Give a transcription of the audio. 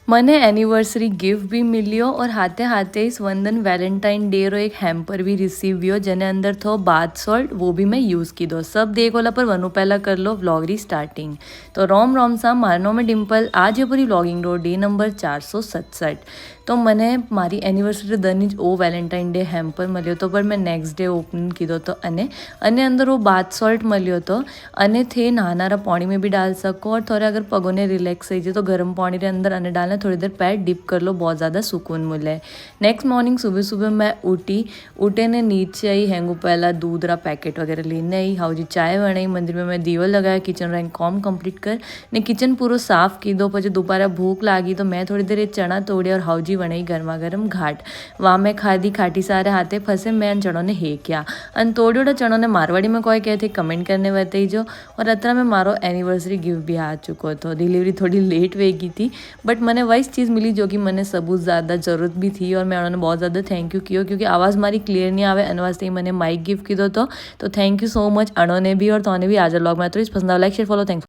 મને એनिवर्सरी गिफ्ट भी मिलियो और हाथे हाथे इस वंदन वैलेंटाइन डे रो एक हैम्पर भी रिसीव हुई जेने अंदर थो बाथ सॉल्ट वो भी मैं यूज़ की दो सब देख वाला पर वनु पहला कर लो व्लॉग री स्टार्टिंग। तो रोम रोम सा मारनो में डिम्पल आज ये पूरी व्लॉगिंग रो डे नंबर 467। तो मैंने मारी एनिवर्सरी दनी ज ओ वेलेंटाइन डे हेम्पर मळ्यो तो पर मैं नेक्स्ट डे ओपन कीधो तो अने अंदर वो बाथ सॉल्ट मळ्यो तो अने थे नानारा पानी में भी डाल सको और थोड़े अगर पगों ने रिलैक्स थी जाए तो गर्म पानी रे अंदर अने डालना थोड़ी देर पैर डिप कर लो बहुत ज़्यादा सुकून मिले। नेक्स्ट मॉर्निंग सुबह सुबह मैं उठे ने नीचे आई हैंगू पहला दूध रा पैकेट वगैरह लेने आई हाउ जी चाय बनाई मंदिर में मैं दीवो लगाया किचन रैंक कॉम कंप्लीट कर ने किचन पूरा साफ की दो पचे दोपहर भूख लागी तो मैं थोड़ी देर ये चना तोड़े और हाउजी वणाई गर्मा गर्म घाट वहाँ मैं खाधी खाटी सारे हाथे फंसे मैं चणों ने हे किया अन तोड़ोड़ा चणों ने मारवाड़ी में कोई कहते कमेंट करने बताई जो और अतरा में मारो एनिवर्सरी गिफ्ट भी आ चुको तो डिलीवरी थोड़ी लेट वेगी थी बट मैंने वही चीज़ मिली जो कि मैंने सबूत ज़्यादा ज़रूरत भी थी और मैं उन्होंने बहुत ज़्यादा थैंक यू किया क्योंकि आवाज़ मारी क्लियर नहीं आवे अनवास्ते मैंने माइक गिफ्ट की दो तो थैंक यू सो मच अणो ने भी और तो भी आज व्लॉग में तो इस पसंद लाइक शेयर फॉलो थैंक्स।